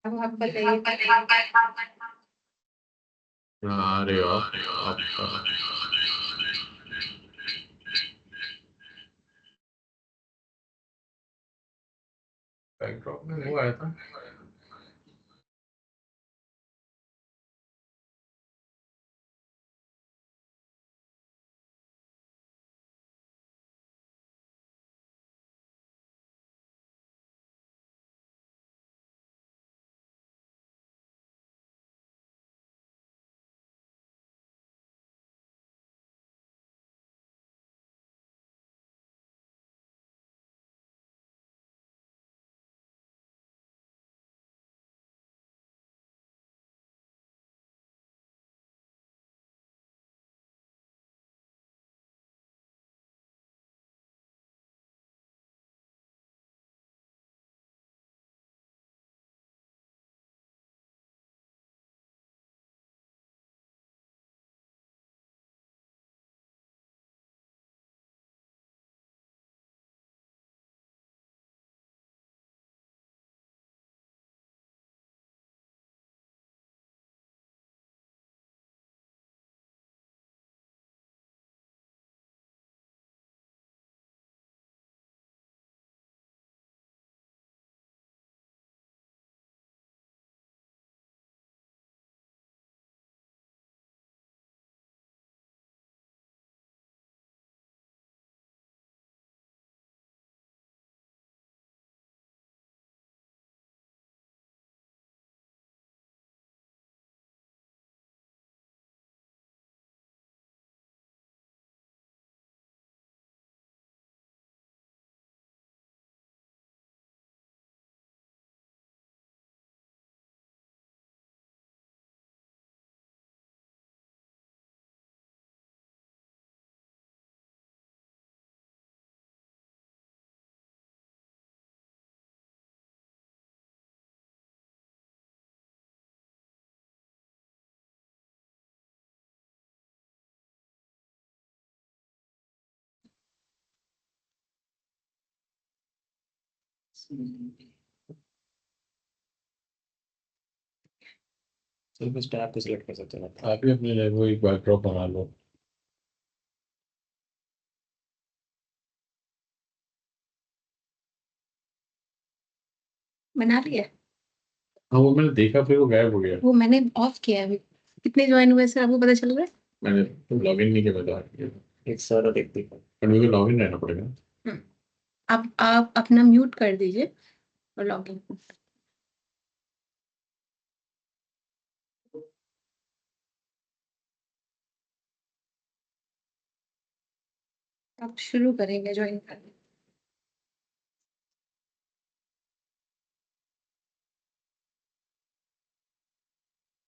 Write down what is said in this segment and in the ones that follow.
अब आप बताइए। अरे वाह, आपका बैकड्रॉप में वो आया था। सिर्फ इस टैब पे सिलेक्ट कर सकते हैं ना। आप भी अपने लिए वो एक बैकड्रॉप बना लो। बना लिया। हाँ, वो मैंने देखा, फिर वो गायब हो गया। वो मैंने ऑफ किया है अभी। कितने ज्वाइन हुए सर, आपको पता चल रहा है? मैंने तो लॉगिन नहीं किया, मैं तो एक सर देख देखो। पर मुझे लॉगिन रहना पड़ेगा। अब आप अपना म्यूट कर दीजिए और लॉगिन। अब शुरू करेंगे ज्वाइन करना।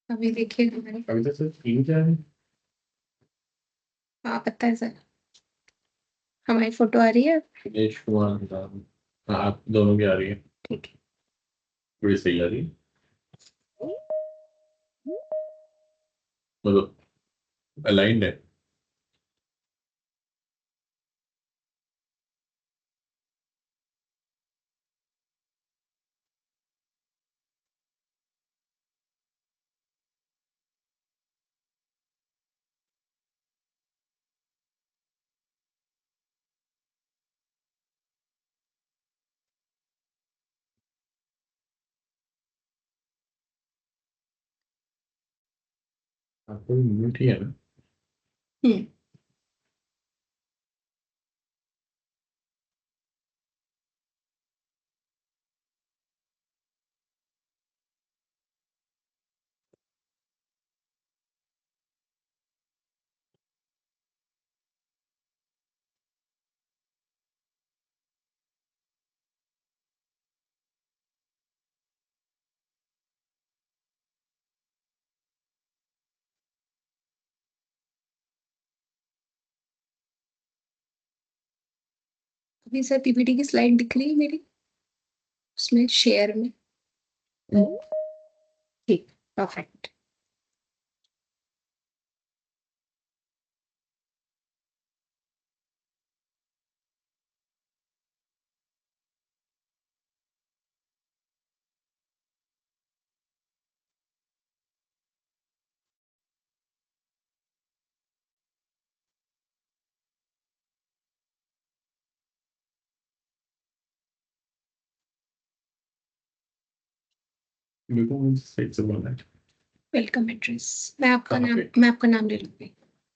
अभी देखिए हमारे। अभी तक सिर्फ 3 क्या है। हाँ पता है सर। हमारी फोटो आ रही है। दिनेश कुमार नाम। हाँ, आप दोनों की आ रही है। ठीक है। बड़ी सही आ रही है, मतलब अलाइंड है। आपको म्यूट ही है ना। हम्म। अभी सर पीपीटी की स्लाइड दिख रही है मेरी, उसमें शेयर में। ठीक। परफेक्ट। मेरे को मुझे सही से बोलना है। Welcome address. मैं आपका कहाँ नाम पे? मैं आपका नाम ले लूंगी।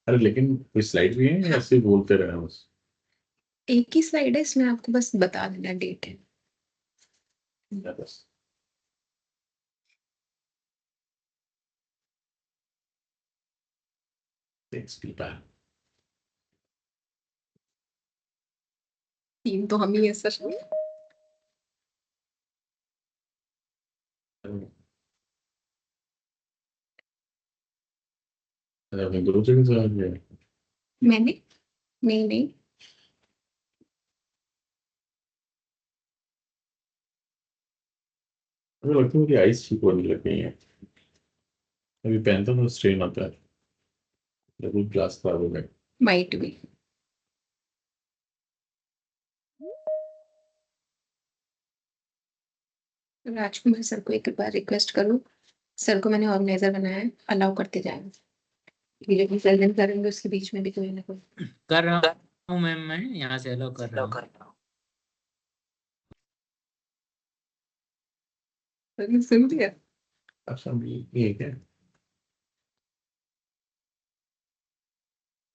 अरे लेकिन कोई स्लाइड भी है या हाँ। ऐसे ही बोलते रहे बस? एक ही स्लाइड है, इसमें आपको बस बता देना डेट है। या बस टेक्स्ट की बात। टीम तो हम ही है सर। अरे अपने गुरु जी के साथ गए? मैंने नहीं नहीं। मुझे लगता है मेरी आइस ठीक होने लग गई है। अभी पहनता हूँ तो स्ट्रेन आता है, जब ग्लास खराब हो गए। माइट भी। राजकुमार सर को एक बार रिक्वेस्ट करूँ। सर को मैंने ऑर्गेनाइजर बनाया है, अलाउ करते जाएंगे। ये जो प्रेजेंट करेंगे उसके बीच में भी कोई ना कोई। कर रहा हूँ मैम, मैं यहाँ से अलाउ कर रहा हूँ। सुन लिया। अच्छा ये क्या?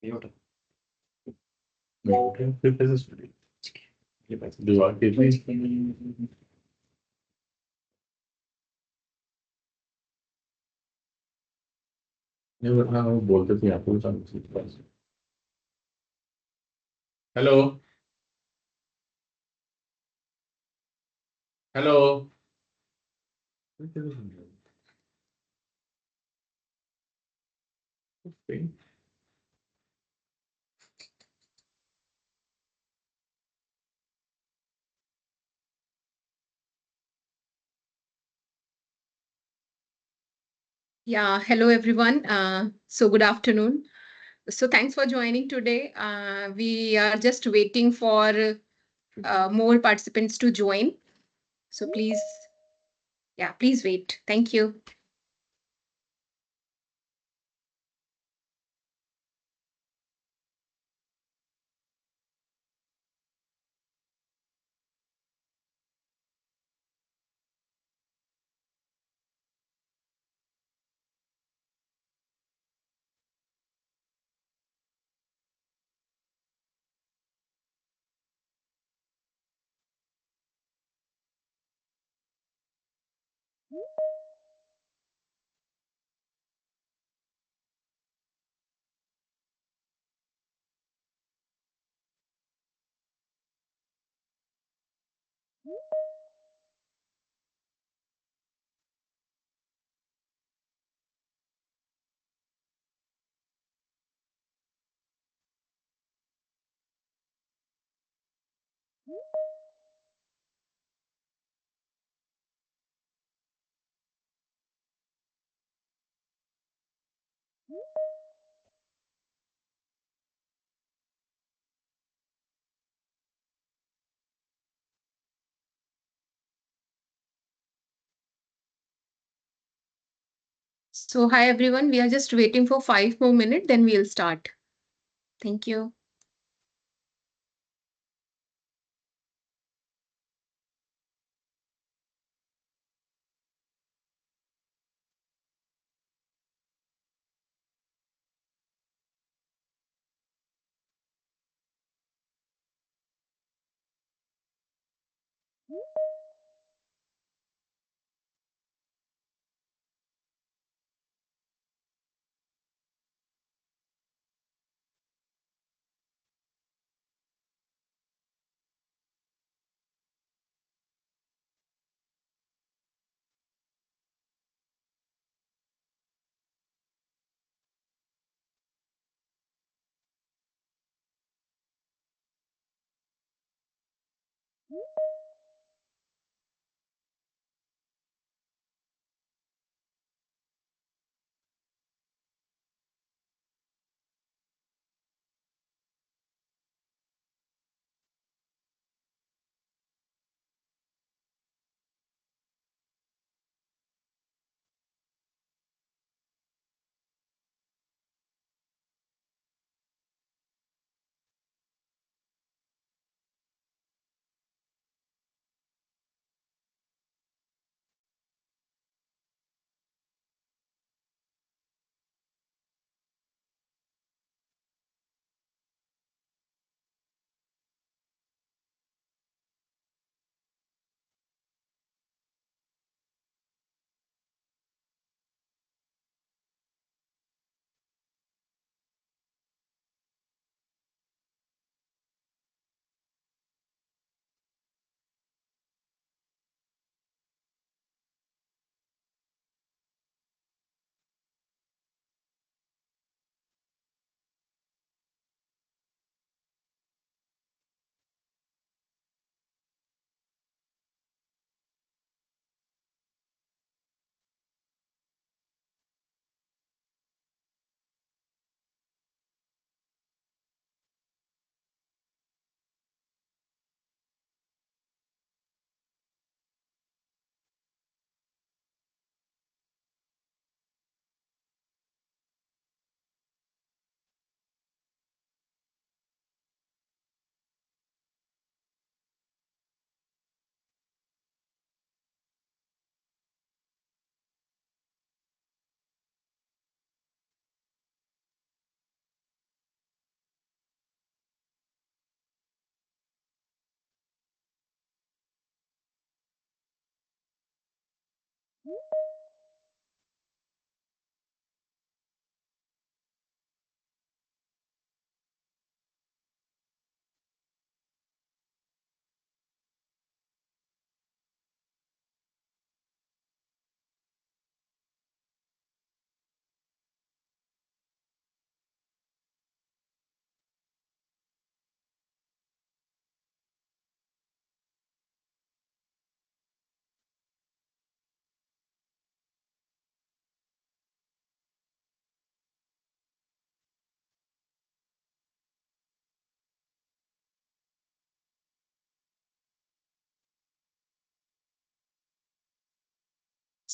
ये उठा, मैं उठे फिर कैसे सुन? ये बात दीवार के भी। नहीं वरना वो बोलते थे आपको पास। हेलो। हेलो। फिर कैसे सुन रहे हो? Yeah, hello everyone. So good afternoon. So thanks for joining today. We are just waiting for more participants to join. So please, yeah, please wait. Thank you. So hi everyone. We are just waiting for 5 more minutes, then we'll start. Thank you.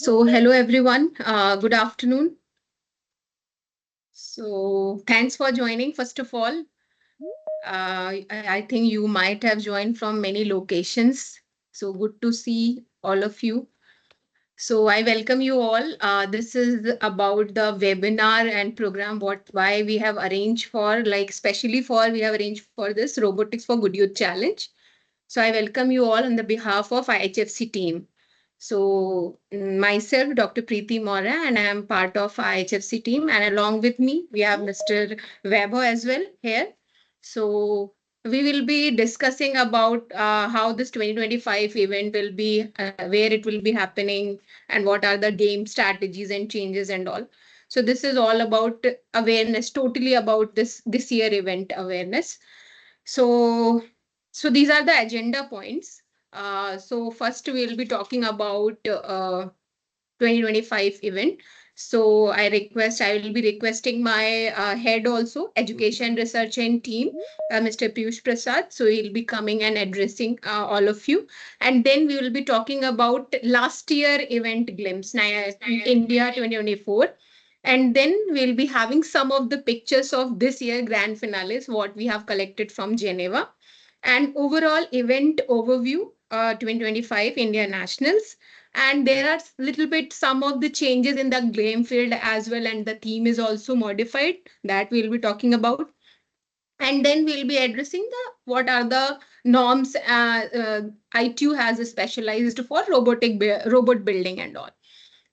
So, hello everyone. Good afternoon. So, thanks for joining. First of all, I think you might have joined from many locations. So, good to see all of you. So, I welcome you all. This is about the webinar and program. Why we have arranged for, like, especially for we have arranged for this Robotics for Good Youth Challenge. So, I welcome you all on the behalf of IHFC team. So myself, Dr. Preeti Mora, and I am part of IHFC team. And along with me, we have Mr. Weber as well here. So we will be discussing about how this 2025 event will be, where it will be happening, and what are the game strategies and changes and all. So this is all about awareness, totally about this year event awareness. So, so these are the agenda points. So first we'll be talking about 2025 event. So I will be requesting my head also, education research and team, Mr. Piyush Prasad. So he'll be coming and addressing all of you. And then we will be talking about last year event glimpse, India 2024. And then we'll be having some of the pictures of this year grand finales, what we have collected from Geneva, and overall event overview 2025 India Nationals. And there are little bit some of the changes in the game field as well, and the theme is also modified that we'll be talking about. And then we'll be addressing the what are the norms ITU has specialized for robot building and all,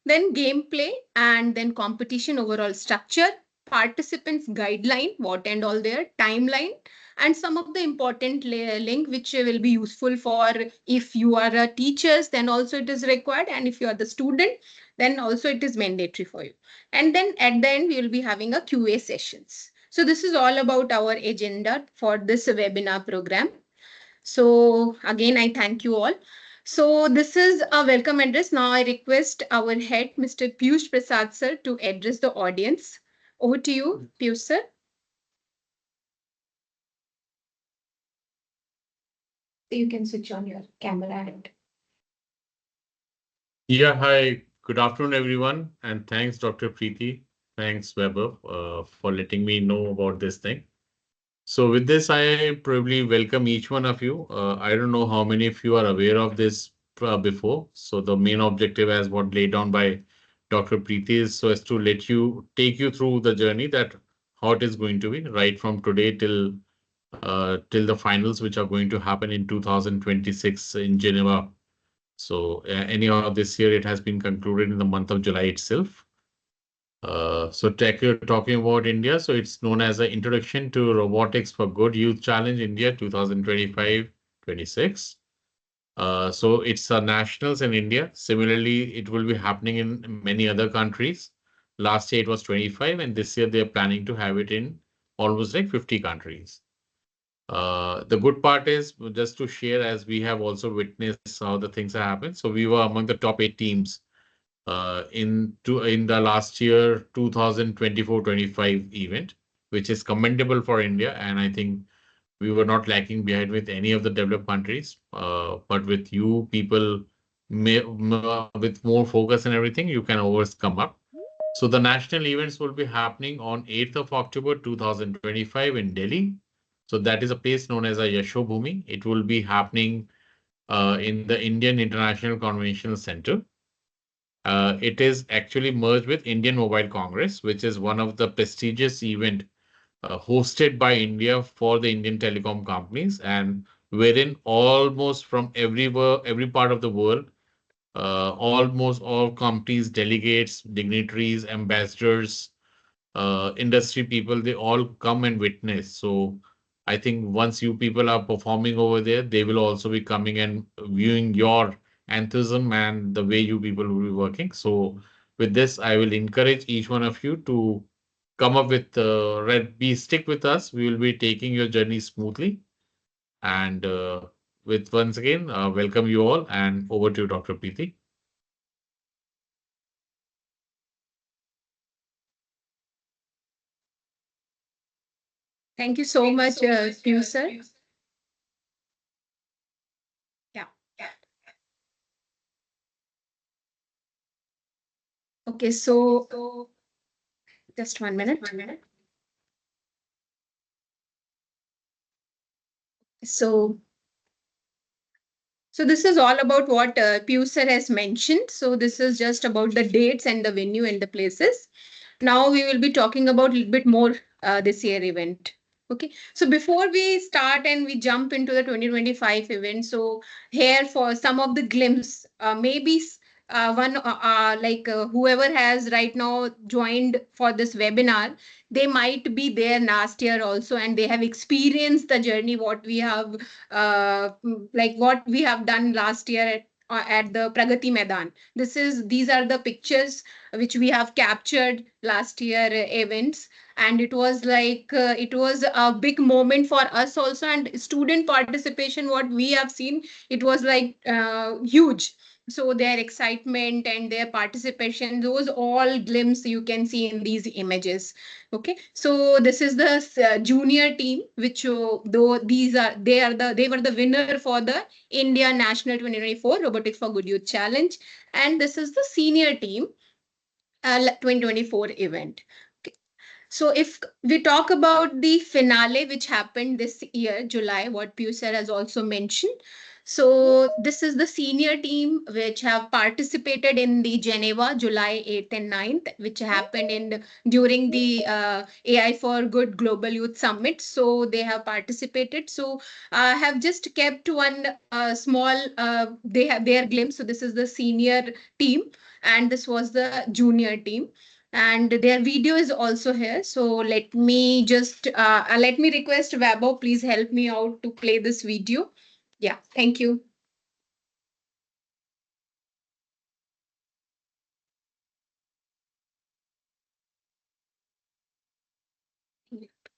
then gameplay, and then competition overall structure, participants guideline, what and all their timeline, and some of the important link which will be useful for if you are a teachers, then also it is required, and if you are the student, then also it is mandatory for you. And then at the end we will be having a QA sessions. So this is all about our agenda for this webinar program. So again, I thank you all. So this is a welcome address. Now I request our head, Mr. Piyush Prasad sir, to address the audience. Over to you, Piyush sir. You can switch on your camera and. Yeah, hi. Good afternoon, everyone. And thanks, Dr. Preeti. Thanks, Weber, for letting me know about this thing. So with this, I probably welcome each one of you. I don't know how many of you are aware of this before. So the main objective as what laid down by Dr. Preeti is so as to take you through the journey that how it is going to be right from today till the finals, which are going to happen in 2026 in Geneva. So anyhow, this year it has been concluded in the month of July itself. Talking about India, so it's known as the Introduction to Robotics for Good Youth Challenge India 2025-26. So it's nationals in India. Similarly, it will be happening in many other countries. Last year it was 25, and this year they're planning to have it in almost like 50 countries. The good part is just to share, as we have also witnessed how the things have happened. So we were among the top 8 teams in the last year 2024-25 event, which is commendable for India. And I think we were not lacking behind with any of the developed countries. But with you people with more focus and everything, you can always come up. So the national events will be happening on 8th of October 2025 in Delhi. So that is a place known as a Yashobhumi. It will be happening in the Indian International Convention Center. It is actually merged with Indian Mobile Congress, which is one of the prestigious event hosted by India for the Indian telecom companies, and wherein almost from every part of the world, almost all companies, delegates, dignitaries, ambassadors, industry people, they all come and witness. So I think once you people are performing over there, they will also be coming and viewing your enthusiasm and the way you people will be working. So with this, I will encourage each one of you to come up with be stick with us. We will be taking your journey smoothly. And with once again, welcome you all and over to you, Dr. Preeti. Thank you so much, Piyush sir. Yeah. Okay, so just 1 minute. So, so this is all about what Piyush sir has mentioned. So this is just about the dates and the venue and the places. Now we will be talking about a little bit more this year event. Okay, so before we start and we jump into the 2025 event, so here for some of the glimpse, maybe one like whoever has right now joined for this webinar, they might be there last year also, and they have experienced the journey what we have like what we have done last year at the Pragati Maidan. These are the pictures which we have captured last year events, and it was like it was a big moment for us also, and student participation what we have seen, it was like huge. So their excitement and their participation, those all glimpse you can see in these images. Okay, so this is the junior team which though they were the winner for the India National 2024 Robotics for Good Youth Challenge, and this is the senior team 2024 event. Okay. So if we talk about the finale, which happened this year, July, what Piyush sir has also mentioned. So this is the senior team which have participated in the Geneva, July 8th and 9th, which happened in during the AI for Good Global Youth Summit. So they have participated. So I have just kept one small, they have their glimpse. So this is the senior team, and this was the junior team, and their video is also here. So let me request Wabo, please help me out to play this video. Yeah, thank you.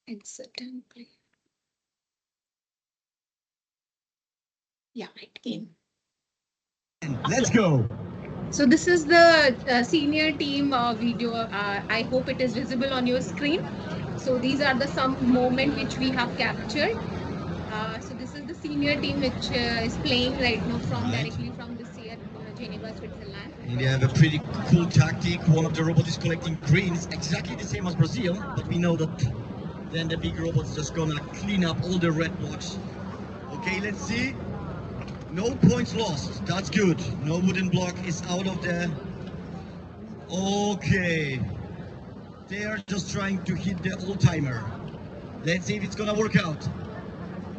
Insert and play. Yeah, it came. Let's go. So this is the senior team video. I hope it is visible on your screen. So these are the some moment which we have captured. So this is the senior team which is playing right now from directly from this year Geneva, Switzerland. India have a pretty cool tactic. One of the robots is collecting greens, exactly the same as Brazil, but we know that then the big robot's just gonna clean up all the red blocks. Okay, let's see. No points lost. That's good. No wooden block is out of the... Okay. They are just trying to hit the old-timer. Let's see if it's gonna work out.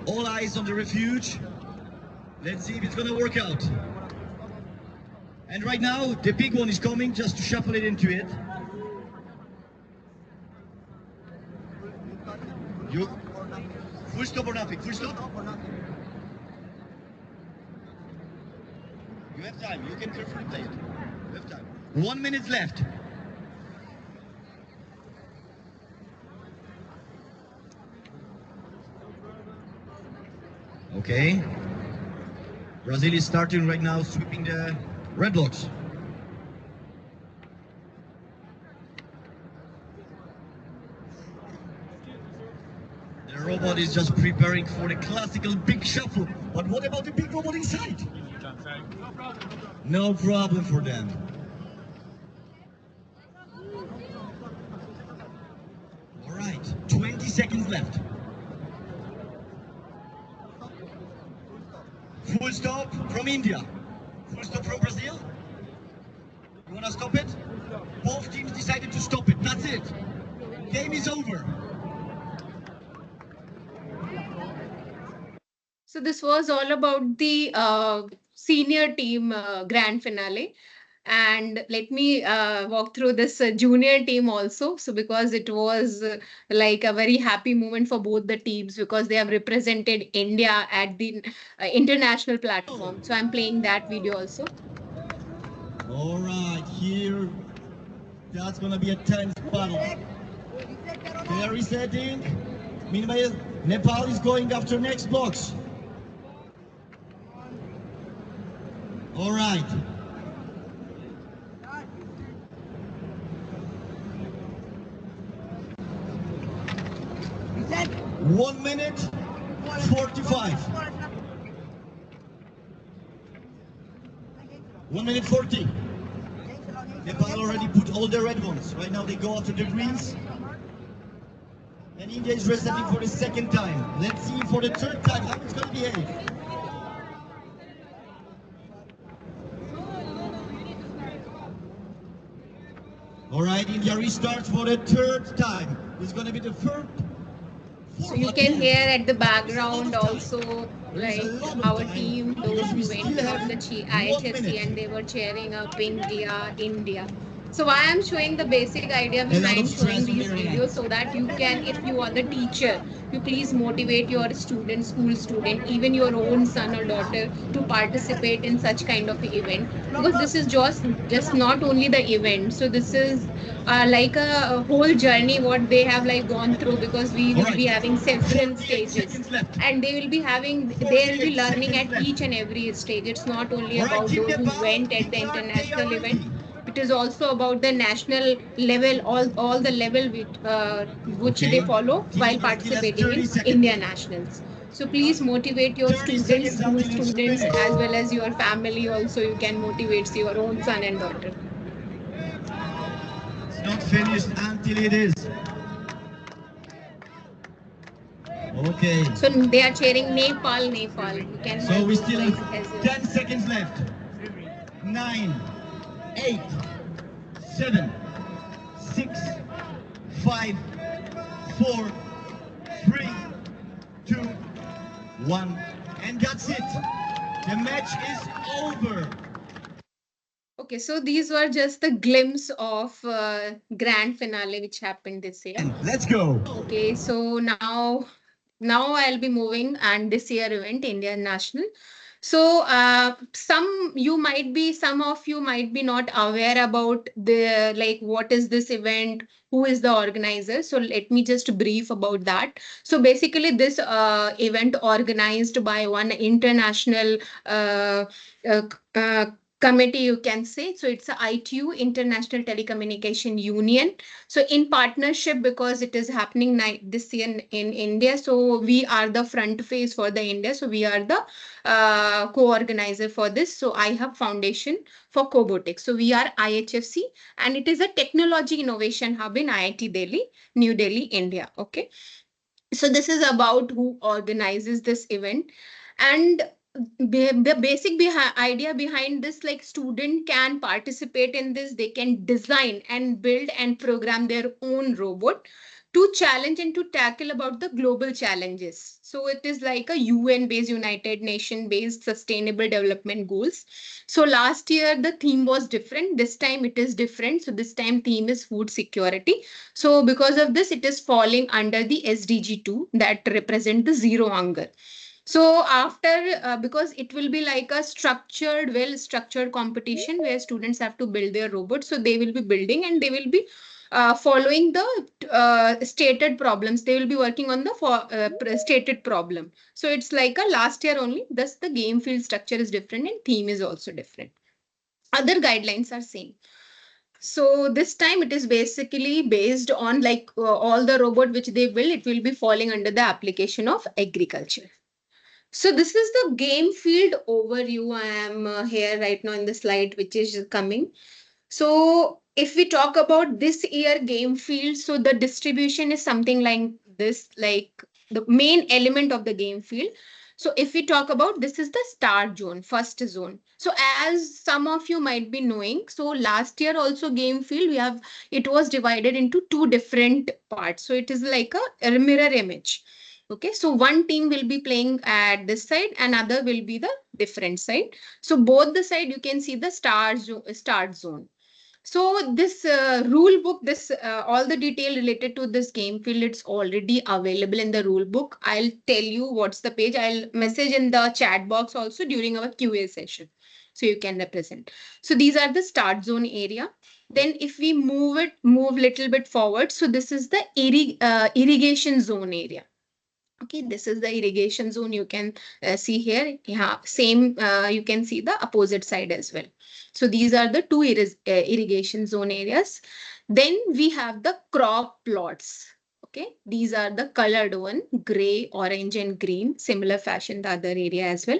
All eyes on the refuge. Let's see if it's gonna work out. And right now, the big one is coming just to shuffle it into it. You... Full stop or nothing? Full stop? You have time. You can carefully play it. You have time. 1 minute left. Okay. Brazil is starting right now, sweeping the red blocks. The robot is just preparing for the classical big shuffle. But what about the big robot inside? No problem for them. All right, 20 seconds left. Full stop from India. Full stop from Brazil. You want to stop it? Both teams decided to stop it. That's it. Game is over. So this was all about the senior team grand finale. And let me walk through this junior team also. So because it was like a very happy moment for both the teams because they have represented India at the international platform. So I'm playing that video also. All right, here, that's gonna be a tense battle. They are resetting. Meanwhile, Nepal is going after next box. All right. Reset. 1 minute 45. 1 minute 40. Nepal already put all the red ones. Right now they go after the greens. And India is resetting for the second time. Let's see for the third time how it's going to behave. All right, India restarts for the third time. It's going to be the third. So you can hear at the background also like our team, those who went on the IHFC and they were cheering up India, India. So why I'm showing the basic idea behind showing these videos so that you can, if you are the teacher, you please motivate your student, school student, even your own son or daughter to participate in such kind of event because this is just not only the event. So this is like a whole journey what they have like gone through because we will be having several stages and they will be learning at each and every stage. It's not only about those who went at the international event, it is also about the national level, all the level which they follow while participating in India nationals. So please motivate your students, school students, as well as your family also. You can motivate your own son and daughter. It's not finished until it is. Okay. So they are cheering Nepal, Nepal. You can So we those still guys as well. 10 seconds left. 9, 8, 7, 6, 5, 4, 3, 2, 1. And that's it. The match is over. Okay, so these were just the glimpse of grand finale which happened this year. Let's go. Okay, so now I'll be moving and this year event Indian National. So some of you might be not aware about the like what is this event, who is the organizer. So let me just brief about that. So basically this event organized by one international uh, uh, uh, committee you can say. So it's a ITU, International Telecommunication Union. So in partnership because it is happening this year in India. So we are the front face for the India. So we are the co-organizer for this. So I have foundation for Robotics. So we are IHFC and it is a technology innovation hub in IIT Delhi, New Delhi, India. Okay. So this is about who organizes this event and the basic idea behind this like student can participate in this, they can design and build and program their own robot to challenge and to tackle about the global challenges. So it is like a UN based, United Nation based sustainable development goals. So last year the theme was different, this time it is different. So this time theme is food security. So because of this, it is falling under the SDG 2 that represent the zero hunger. So after, because it will be like a structured, well-structured competition where students have to build their robots. So they will be building and they will be following the stated problems. They will be working on the stated problem. So it's like a last year only. Thus the game field structure is different and theme is also different. Other guidelines are same. So this time it is basically based on like all the robot which they build, it will be falling under the application of agriculture. So this is the game field overview. I am here right now in the slide which is coming. So if we talk about this year game field, so the distribution is something like this, like the main element of the game field. So if we talk about this is the start zone, first zone. So as some of you might be knowing, so last year also game field, it was divided into two different parts. So it is like a mirror image. Okay, so one team will be playing at this side, another will be the different side. So both the side you can see the start zone. So this rule book, this all the detail related to this game field, it's already available in the rule book. I'll tell you what's the page. I'll message in the chat box also during our QA session, so you can represent. So these are the start zone area. Then if we move little bit forward, so this is the irrigation zone area. Okay, this is the irrigation zone. You can see here. Yeah, same. You can see the opposite side as well. So these are the two irrigation zone areas. Then we have the crop plots. Okay, these are the colored one, gray, orange, and green. Similar fashion the other area as well.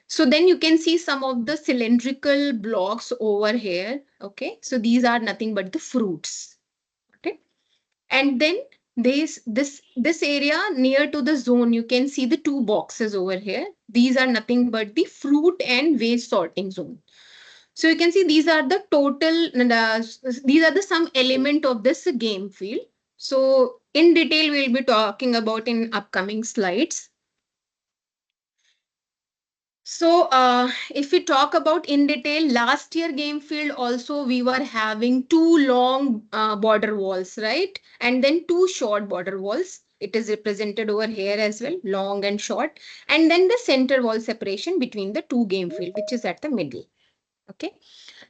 So then you can see some of the cylindrical blocks over here. Okay, so these are nothing but the fruits. Okay, and then this area near to the zone, you can see the two boxes over here. These are nothing but the fruit and waste sorting zone. So you can see these are the total, these are the some element of this game field. So in detail, we'll be talking about in upcoming slides. So if we talk about in detail, last year game field also we were having two long border walls, right? And then two short border walls. It is represented over here as well, long and short. And then the center wall separation between the two game field, which is at the middle. Okay.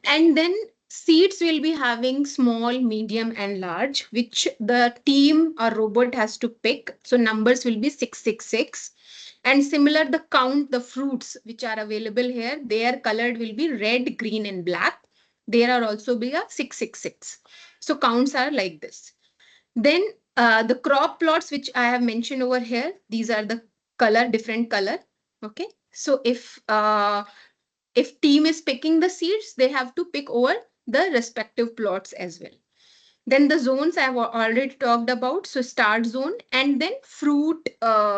And then seats will be having small, medium, and large, which the team or robot has to pick. So numbers will be 666. And similar, the count, the fruits which are available here, their colored will be red, green, and black. There are also be a 666. So counts are like this. Then the crop plots, which I have mentioned over here, these are the color, different color. Okay. So if team is picking the seeds, they have to pick over the respective plots as well. Then the zones I've already talked about. So start zone and then fruit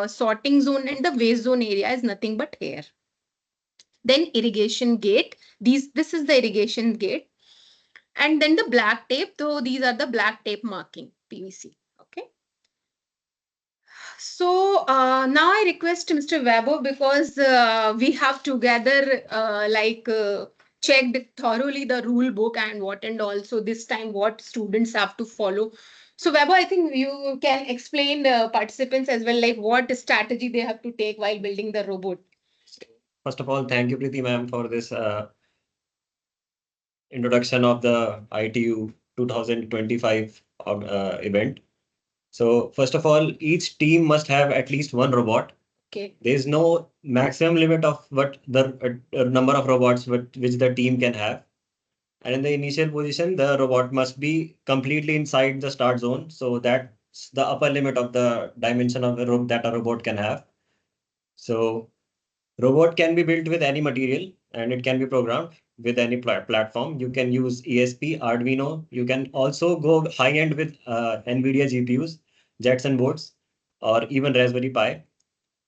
sorting zone and the waste zone area is nothing but here. Then irrigation gate. This is the irrigation gate. And then the black tape. So these are the black tape marking PVC. Okay. So now I request Mr. Weber because we have together checked thoroughly the rule book and what and also this time what students have to follow. So Weber, I think you can explain participants as well, like what strategy they have to take while building the robot. First of all, thank you, Preeti ma'am, for this introduction of the ITU 2025 event. So first of all, each team must have at least one robot. Okay. There is no maximum limit of what the number of robots which the team can have. And in the initial position, the robot must be completely inside the start zone. So that's the upper limit of the dimension of the rope that a robot can have. So robot can be built with any material and it can be programmed with any platform. You can use ESP, Arduino. You can also go high end with NVIDIA GPUs, Jetson boards, or even Raspberry Pi.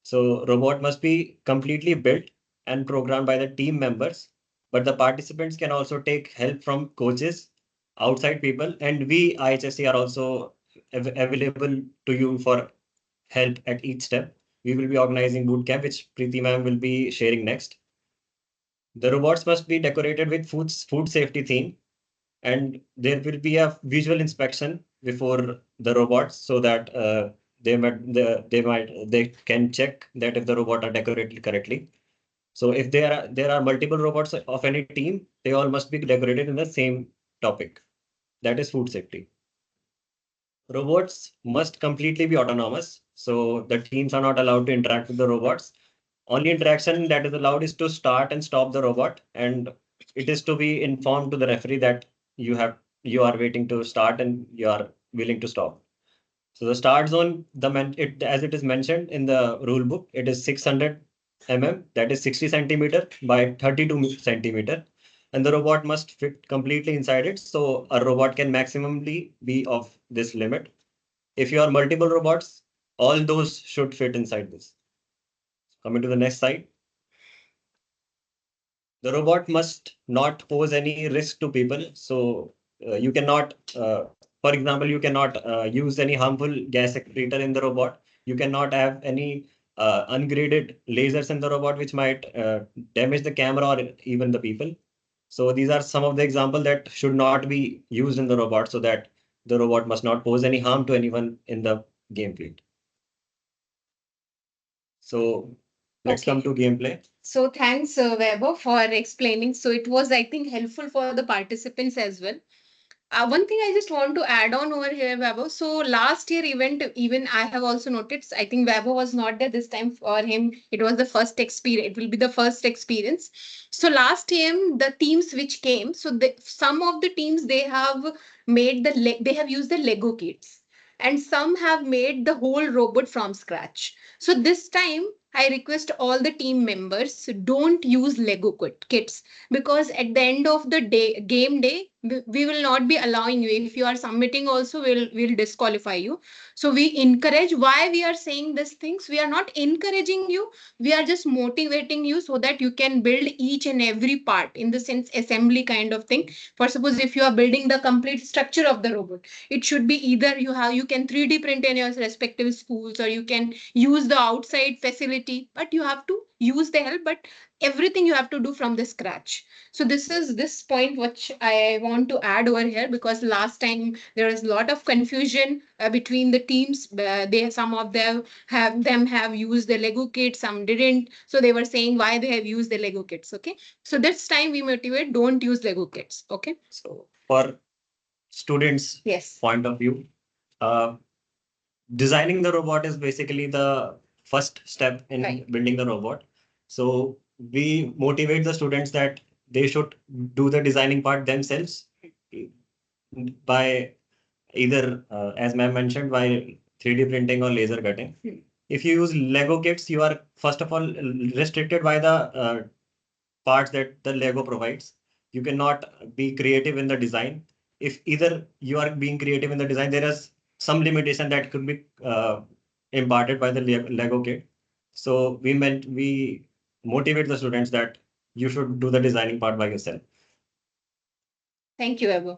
So robot must be completely built and programmed by the team members, but the participants can also take help from coaches, outside people, and we IHFC are also available to you for help at each step. We will be organizing bootcamp, which Preeti ma'am will be sharing next. The robots must be decorated with food safety theme, and there will be a visual inspection before the robots so that they can check that if the robot are decorated correctly. So if there are multiple robots of any team, they all must be decorated in the same topic. That is food safety. Robots must completely be autonomous. So the teams are not allowed to interact with the robots. Only interaction that is allowed is to start and stop the robot, and it is to be informed to the referee that you are waiting to start and you are willing to stop. So the start zone, as it is mentioned in the rule book, it is 600 mm, that is 60 centimeter by 32 centimeter, and the robot must fit completely inside it. So a robot can maximally be of this limit. If you are multiple robots, all those should fit inside this. Coming to the next slide. The robot must not pose any risk to people. So for example, you cannot use any harmful gas excreter in the robot. You cannot have any ungraded lasers in the robot, which might damage the camera or even the people. So these are some of the examples that should not be used in the robot, so that the robot must not pose any harm to anyone in the game field. So let's Okay. come to gameplay. So thanks, Weber, for explaining. So it was, I think, helpful for the participants as well. One thing I just want to add on over here, Weber. So last year event, even I have also noticed, I think Weber was not there this time. For him, it was the first experience. It will be the first experience. So last time, the teams which came, so some of the teams, they have made they have used the Lego kits, and some have made the whole robot from scratch. So this time, I request all the team members, don't use Lego kits, because at the end of the day, game day, we will not be allowing you. If you are submitting also, we'll disqualify you. So we encourage. Why we are saying these things? We are not encouraging you. We are just motivating you so that you can build each and every part, in the sense assembly kind of thing. For suppose if you are building the complete structure of the robot, it should be either you can 3D print in your respective schools, or you can use the outside facility, but you have to use the help. But everything you have to do from the scratch. So this is this point which I want to add over here, because last time there was a lot of confusion between the teams. They some of them have used the Lego kit, some didn't. So they were saying why they have used the Lego kits. Okay. So this time we motivate, don't use Lego kits. Okay. So for students' Yes. point of view, uh, designing the robot is basically the first step in Right. building the robot. So we motivate the students that they should do the designing part themselves by either, as ma'am mentioned, by 3D printing or laser cutting. If you use Lego kits, you are first of all restricted by the parts that the Lego provides. You cannot be creative in the design. If either you are being creative in the design, there is some limitation that could be imparted by the Lego kit. So we motivate the students that you should do the designing part by yourself. Thank you, Evo.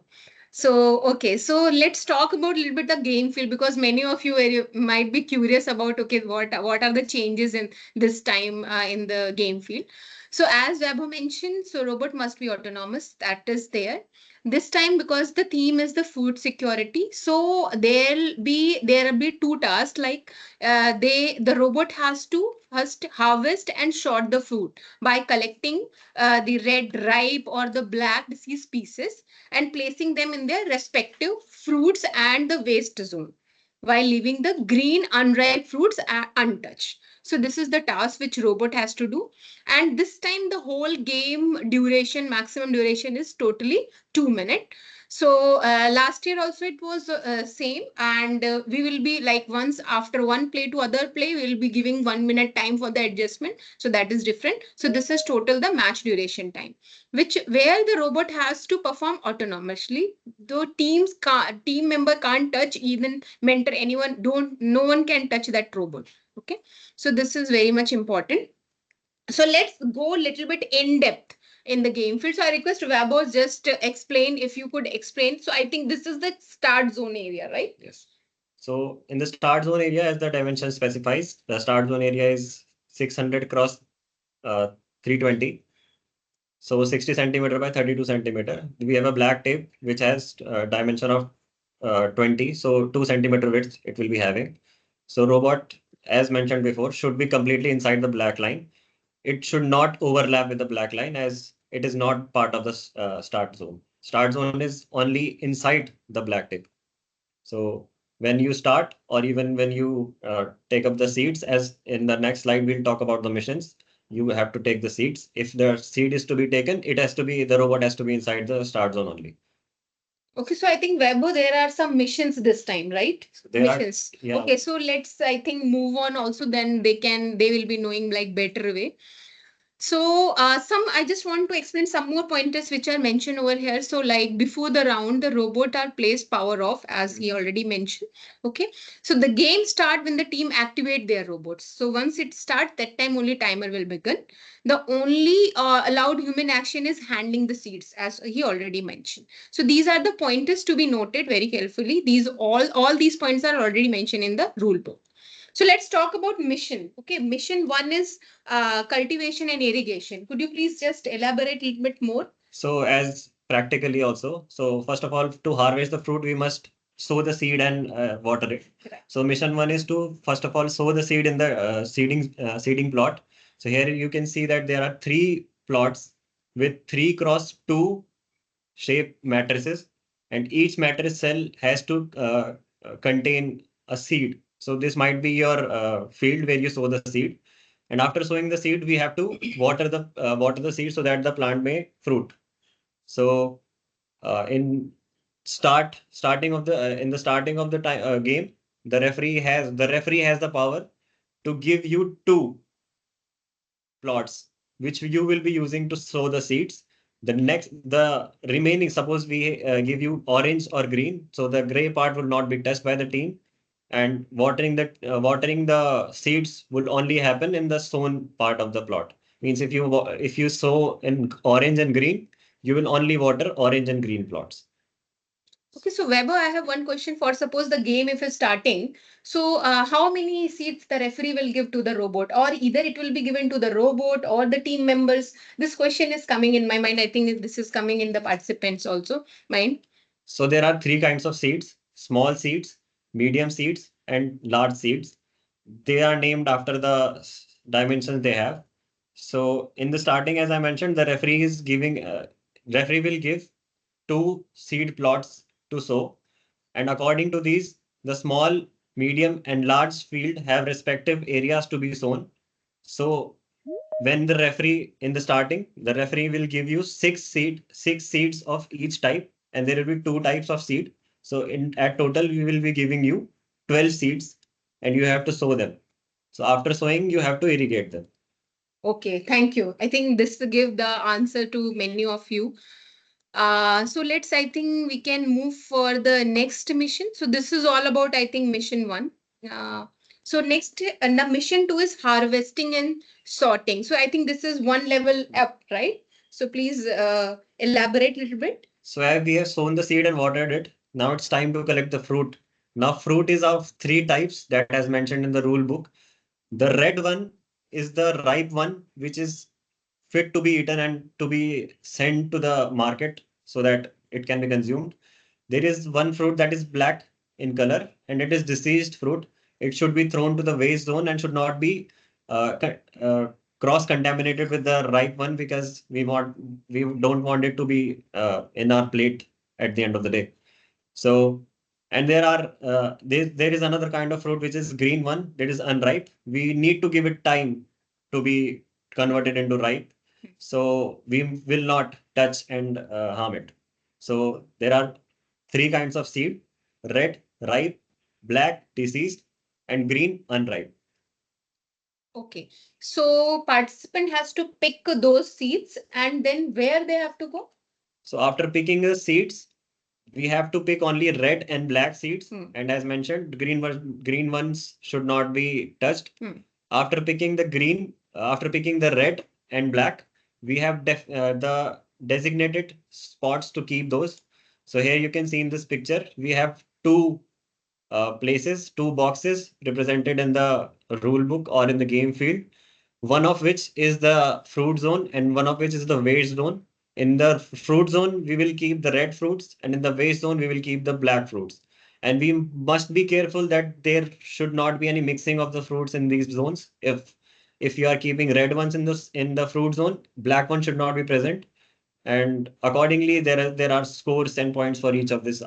So, okay, so let's talk about a little bit the game field, because many of you might be curious about, okay, what are the changes in this time in the game field. So as Webber mentioned, so robot must be autonomous. That is there. This time, because the theme is the food security, so there will be two tasks, like the robot has to first harvest and sort the fruit by collecting the red, ripe, or the black disease pieces, and placing them in their respective fruits and the waste zone, while leaving the green unripe fruits untouched. So this is the task which robot has to do. And this time the whole game duration, maximum duration, is totally 2 minutes. So last year also it was same, and we will be like, once after one play to other play, we will be giving 1 minute time for the adjustment. So that is different. So this is total the match duration time, which where the robot has to perform autonomously. The team member can't touch, even mentor, anyone, don't no one can touch that robot. Okay. So this is very much important. So let's go a little bit in depth in the game field. So I request Wabo just to explain, if you could explain. So I think this is the start zone area, right? Yes. So in the start zone area, as the dimension specifies, the start zone area is 600 cross 320. So 60 centimeter by 32 centimeter. We have a black tape which has dimension of 20. So 2 centimeter width it will be having. So robot, as mentioned before, should be completely inside the black line. It should not overlap with the black line, as it is not part of the start zone. Start zone is only inside the black tape. So when you start, or even when you take up the seats, as in the next slide, we'll talk about the missions. You have to take the seats. If the seat is to be taken, the robot has to be inside the start zone only. Okay, so I think Webo, there are some missions this time, right? Missions. Yeah. Okay, so let's, I think, move on also, then they will be knowing like better way. So I just want to explain some more pointers which are mentioned over here. So like before the round, the robot are placed power off, as he already mentioned. Okay. So the game start when the team activate their robots. So once it starts, that time only timer will begin. The only allowed human action is handling the seeds, as he already mentioned. So these are the pointers to be noted very carefully. All these points are already mentioned in the rule book. So let's talk about mission. Okay, mission 1 is cultivation and irrigation. Could you please just elaborate a little bit more? So as practically also, so first of all, to harvest the fruit, we must sow the seed and water it. Correct. So mission one is to first of all sow the seed in the seeding plot. So here you can see that there are 3 plots with 3x2 shape matrices, and each matrix cell has to contain a seed. So this might be your field where you sow the seed, and after sowing the seed, we have to water the seed so that the plant may fruit. So in starting of the time game, the referee has the power to give you 2 plots which you will be using to sow the seeds. The remaining, suppose we give you orange or green, so the gray part will not be touched by the team, and watering the seeds will only happen in the sown part of the plot. Means if you sow in orange and green, you will only water orange and green plots. Okay, so Weber, I have one question for suppose the game if it's starting. So how many seats the referee will give to the robot, or either it will be given to the robot or the team members? This question is coming in my mind. I think this is coming in the participants also mind. So there are 3 kinds of seeds: small seeds, medium seeds, and large seeds. They are named after the dimensions they have. So in the starting, as I mentioned, the referee will give 2 seed plots to sow, and according to these, the small, medium, and large field have respective areas to be sown. So when the referee will give you 6 seeds of each type, and there will be 2 types of seed. So at total, we will be giving you 12 seeds, and you have to sow them. So after sowing, you have to irrigate them. Okay, thank you. I think this will give the answer to many of you. So I think we can move for the next mission. So this is all about, I think, mission 1. Uh, so next, the mission 2 is harvesting and sorting. So I think this is one level up, right? So please elaborate a little bit. So as we have sown the seed and watered it, now it's time to collect the fruit. Now fruit is of 3 types that as mentioned in the rule book. The red one is the ripe one, which is fit to be eaten and to be sent to the market so that it can be consumed. There is one fruit that is black in color and it is diseased fruit. It should be thrown to the waste zone and should not be cross contaminated with the ripe one, because we don't want it to be in our plate at the end of the day. So, and there is another kind of fruit which is green one that is unripe. We need to give it time to be converted into ripe. So we will not touch and harm it. So there are 3 kinds of seed: red, ripe; black, diseased; and green, unripe. Okay. So participant has to pick those seeds and then where they have to go? So after picking the seeds, we have to pick only red and black seeds. And as mentioned, green ones should not be touched. After picking the red and black, we have the designated spots to keep those. So here you can see in this picture, we have 2 boxes represented in the rule book or in the game field. One of which is the fruit zone and one of which is the waste zone. In the fruit zone, we will keep the red fruits, and in the waste zone, we will keep the black fruits. And we must be careful that there should not be any mixing of the fruits in these zones. If you are keeping red ones in the fruit zone, black ones should not be present. And accordingly, there are scores and points for each of these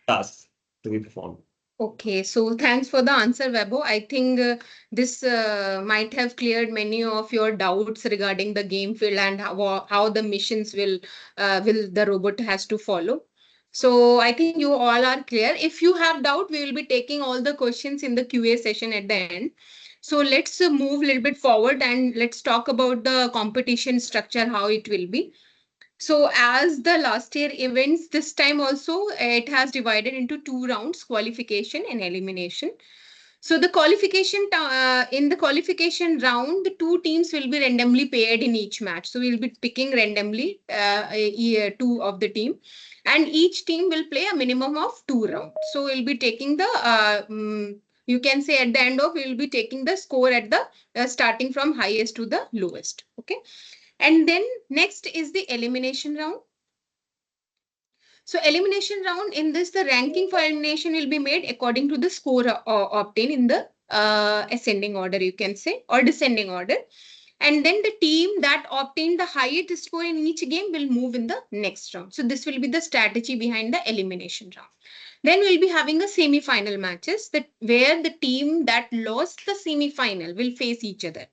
tasks to be performed. Okay, so thanks for the answer, Webo. I think this might have cleared many of your doubts regarding the game field and how the missions will the robot has to follow. So I think you all are clear. If you have doubt, we will be taking all the questions in the QA session at the end. So let's move a little bit forward and let's talk about the competition structure, how it will be. So as the last year events, this time also it has divided into 2 rounds, qualification and elimination. So the in the qualification round, the 2 teams will be randomly paired in each match. So we'll be picking randomly 2 of the team, and each team will play a minimum of 2 rounds. So we'll be taking the You can say at the end of, we will be taking the score at the starting from highest to the lowest. Okay. And then next is the elimination round. So elimination round, in this, the ranking for elimination will be made according to the score obtained in the ascending order, you can say, or descending order. And then the team that obtained the highest score in each game will move in the next round. So this will be the strategy behind the elimination round. Then we'll be having a semi-final matches where the team that lost the semi-final will face each other,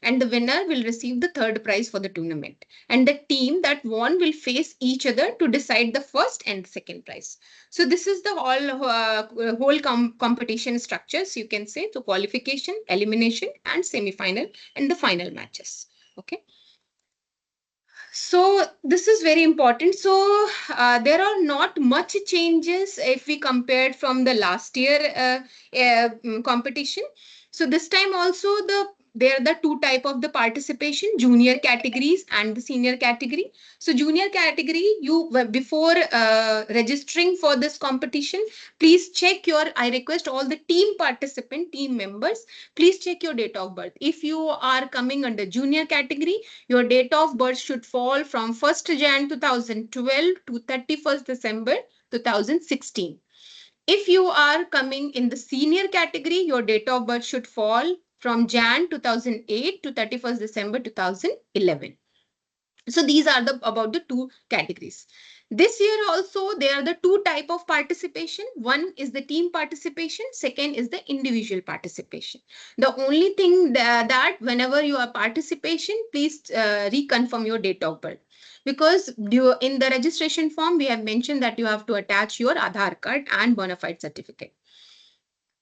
and the winner will receive the third prize for the tournament. And the team that won will face each other to decide the first and second prize. So this is the whole competition structures, you can say, to qualification, elimination, and semi-final, and the final matches. Okay. So this is very important. So there are not much changes if we compared from the last year competition. So this time also there are the two type of the participation, junior categories and the senior category. So junior category, you before registering for this competition, please check I request all the team members, please check your date of birth. If you are coming under junior category, your date of birth should fall from 1st Jan 2012 to 31st December 2016. If you are coming in the senior category, your date of birth should fall from Jan 2008 to 31st December 2011. So these are about the two categories. This year also, there are the two type of participation. One is the team participation. Second is the individual participation. The only thing that whenever you are participation, please reconfirm your date of birth. Because in the registration form, we have mentioned that you have to attach your Aadhaar card and bona fide certificate.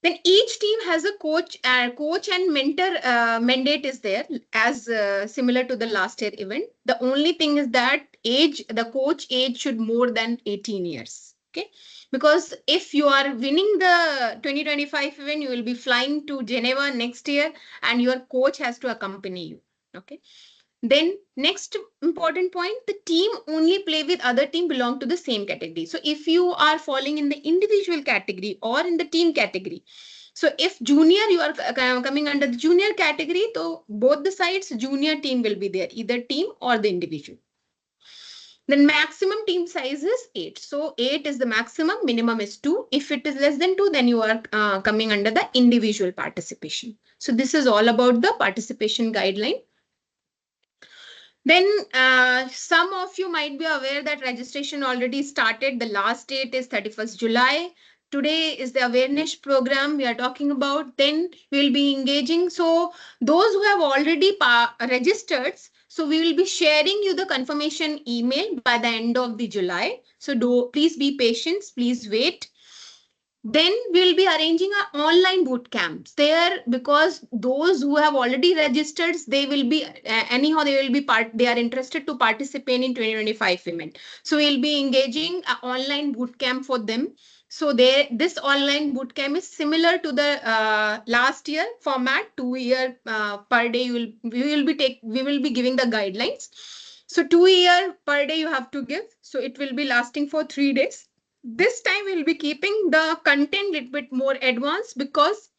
Then each team has a coach and mentor mandate is there, as similar to the last year event. The only thing is that the coach age should more than 18 years. Okay, because if you are winning the 2025 event, you will be flying to Geneva next year, and your coach has to accompany you. Okay. Then next important point, the team only play with other team belong to the same category. So if you are falling in the individual category or in the team category, so if junior, you are coming under the junior category, so both the sides junior team will be there, either team or the individual. Then maximum team size is 8. So 8 is the maximum, minimum is 2. If it is less than 2, then you are coming under the individual participation. So this is all about the participation guideline. Then some of you might be aware that registration already started. The last date is 31st July. Today is the awareness program we are talking about. Then we'll be engaging. So those who have already registered, so we will be sharing you the confirmation email by the end of the July. So please be patient. Please wait. Then we'll be arranging an online boot camps there, because those who have already registered, they will be anyhow they will be they are interested to participate in 2025 event. So we'll be engaging an online boot camp for them. So this online boot camp is similar to the last year format, 2 year per day. We will be giving the guidelines. So 2 year per day you have to give. So it will be lasting for 3 days. This time we'll be keeping the content a little bit more advanced, because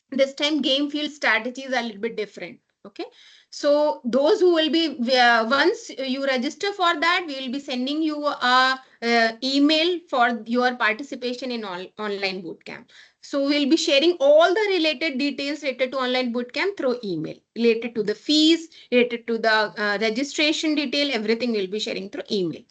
this time game field strategies are a little bit different. Okay, so those who will be once you register for that, we will be sending you a email for your participation in online bootcamp. So we'll be sharing all the related details related to online bootcamp through email, related to the fees, related to the registration detail, everything we'll be sharing through email.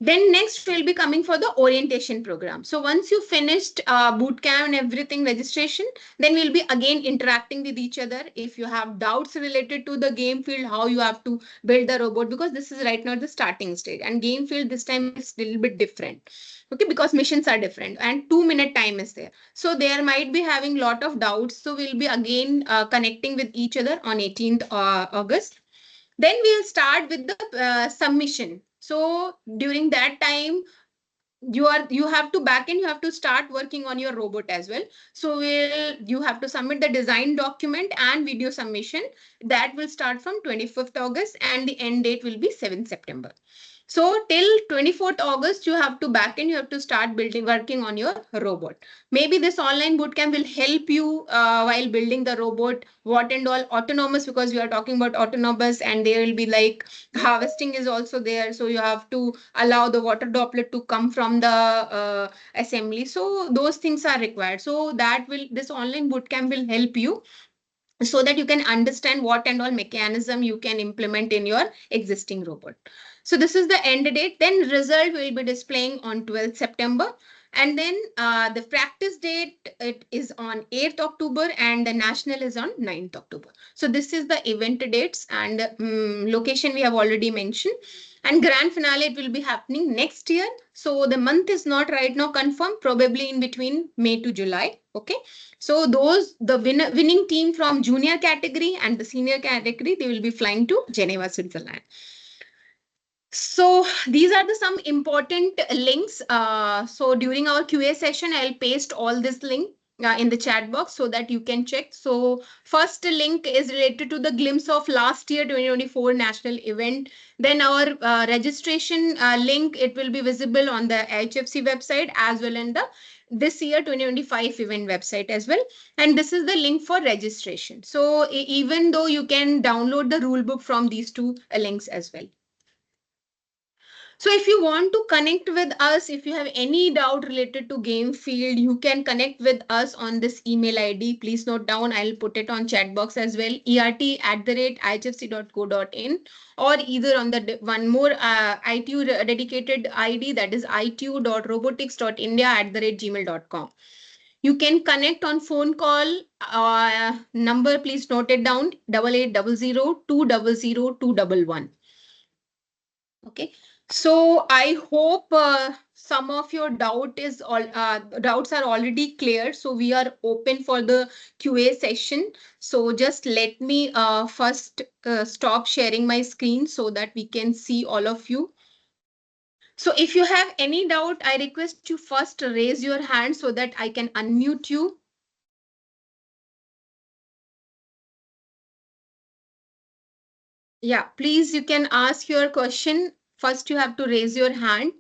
Then next we'll be coming for the orientation program. So once you finished bootcamp and everything registration, then we'll be again interacting with each other. If you have doubts related to the game field, how you have to build the robot, because this is right now the starting stage, and game field this time is a little bit different. Okay, because missions are different and 2-minute time is there. So there might be having lot of doubts. So we'll be again connecting with each other on 18th August. Then we'll start with the submission. So during that time, you have to start working on your robot as well. So you have to submit the design document and video submission. That will start from 25th August and the end date will be 7th September. So till 24th August, you have to you have to start working on your robot. Maybe this online bootcamp will help you while building the robot, what and all autonomous, because we are talking about autonomous, and there will be like harvesting is also there. So you have to allow the water droplet to come from the assembly. So those things are required. So this online bootcamp will help you so that you can understand what and all mechanism you can implement in your existing robot. So this is the end date. Then result will be displaying on 12th September. And then the practice date, it is on 8th October and the national is on 9th October. So this is the event dates, and location we have already mentioned. And grand finale, it will be happening next year. So the month is not right now confirmed, probably in between May to July. Okay. So winning team from junior category and the senior category, they will be flying to Geneva, Switzerland. So these are some important links. So during our QA session, I'll paste all this link in the chat box so that you can check. So first link is related to the glimpse of last year 2024 national event. Then our registration link, it will be visible on the IHFC website as well in the this year 2025 event website as well. And this is the link for registration. So even though you can download the rule book from these two links as well. So if you want to connect with us, if you have any doubt related to game field, you can connect with us on this email ID. Please note down, I'll put it on chat box as well, ert@ihfc.co.in, or either on the one more ITU dedicated ID, that is itu.robotics.india@gmail.com. You can connect on phone call number, please note it down, 8800 200 211. Okay. So I hope some of your doubts are already clear. So we are open for the QA session. So just let me first stop sharing my screen so that we can see all of you. So if you have any doubt, I request you first raise your hand so that I can unmute you. Yeah, please, you can ask your question. First, you have to raise your hand.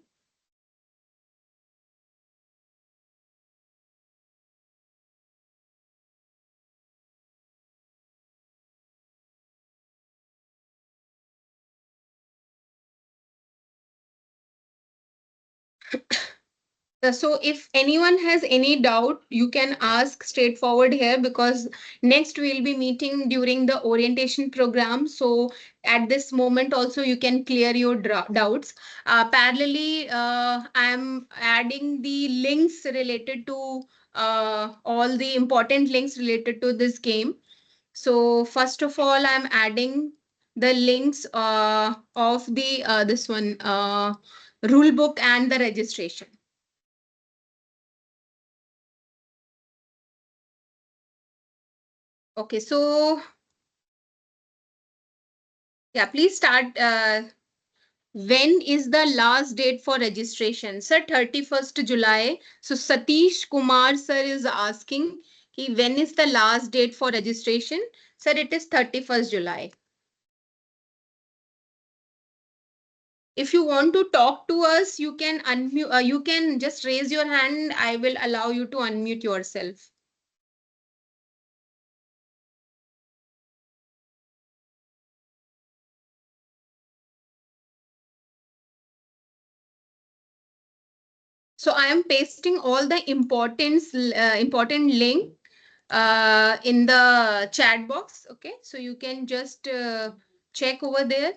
So if anyone has any doubt, you can ask straightforward here, because next we'll be meeting during the orientation program. So at this moment also you can clear your doubts. Parallelly, I'm adding the links related to all the important links related to this game. So first of all, I'm adding the links of the this one rule book and the registration. Okay, so yeah, please start. When is the last date for registration? Sir, 31st July. So Satish Kumar sir is asking, when is the last date for registration? Sir, it is 31st July. If you want to talk to us, you can unmute. You can just raise your hand. I will allow you to unmute yourself. So I am pasting all the important link in the chat box. Okay, so you can just check over there.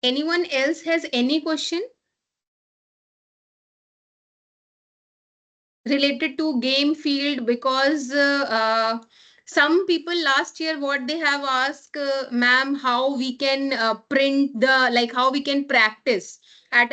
Anyone else has any question related to game field? Because some people last year, what they have asked, ma'am, how we can print the, like how we can practice at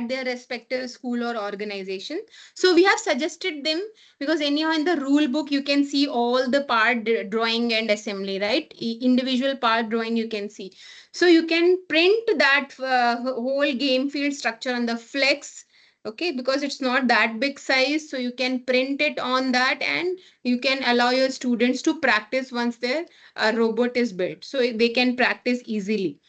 their respective school or organization. So we have suggested them, because anyhow in the rule book you can see all the part drawing and assembly, right? Individual part drawing you can see. So you can print that whole game field structure on the flex Okay, because it's not that big size, so you can print it on that and you can allow your students to practice once their robot is built, so they can practice easily.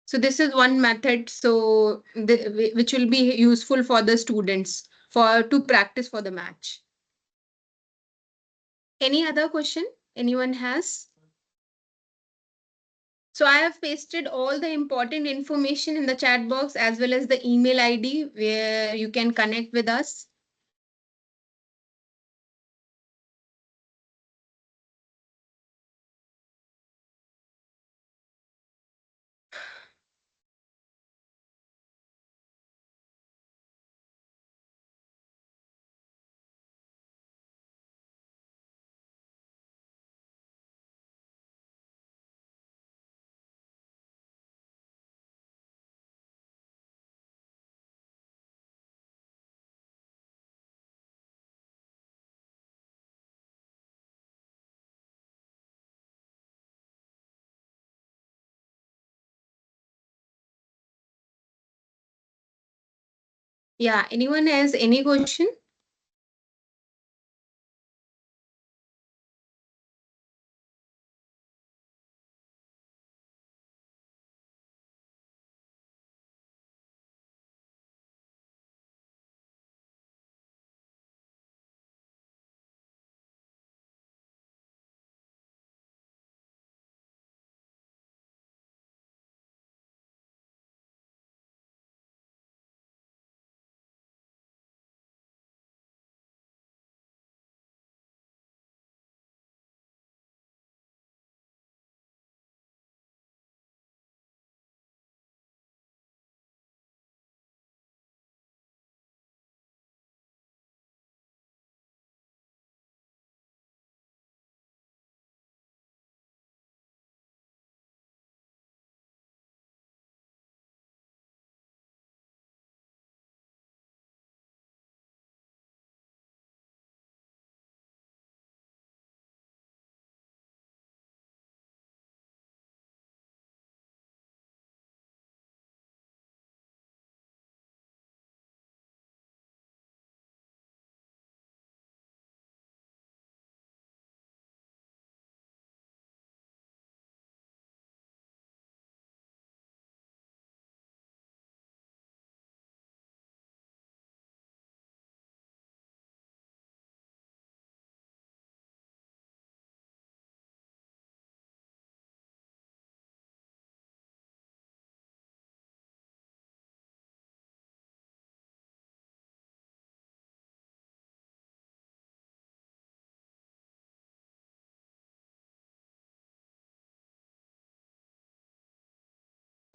So this is one method, so which will be useful for the students for to practice for the match. Any other question anyone has? So I have pasted all the important information in the chat box as well as the email ID where you can connect with us. Yeah, anyone has any question?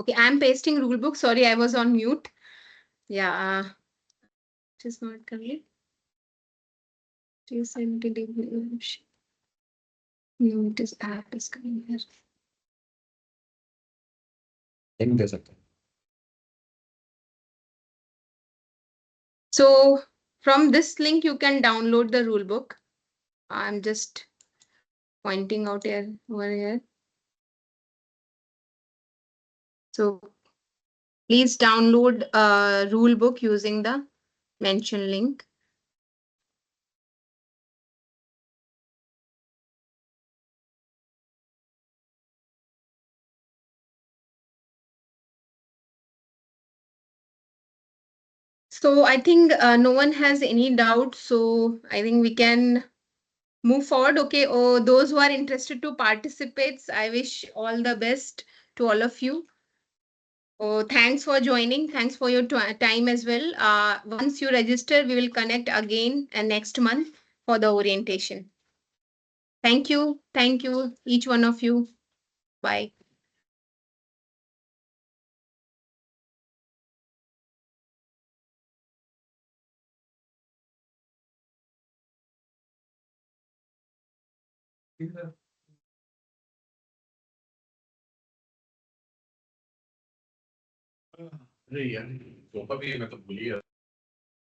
Okay, I'm pasting rule book. Sorry, I was on mute. Yeah, it is not coming. Please send delivery option. No, it is app is coming here. Link दे सकते हैं. So from this link, you can download the rule book. I'm just pointing out here over here. So please download a rule book using the mentioned link. So I think no one has any doubt. So I think we can move forward. Okay. Oh, those who are interested to participate, I wish all the best to all of you. Oh, thanks for joining. Thanks for your time as well. Once you register, we will connect again next month for the orientation. Thank you. Thank you, each one of you. Bye. अरे यार, तो भी मैं तो भूल ही गया.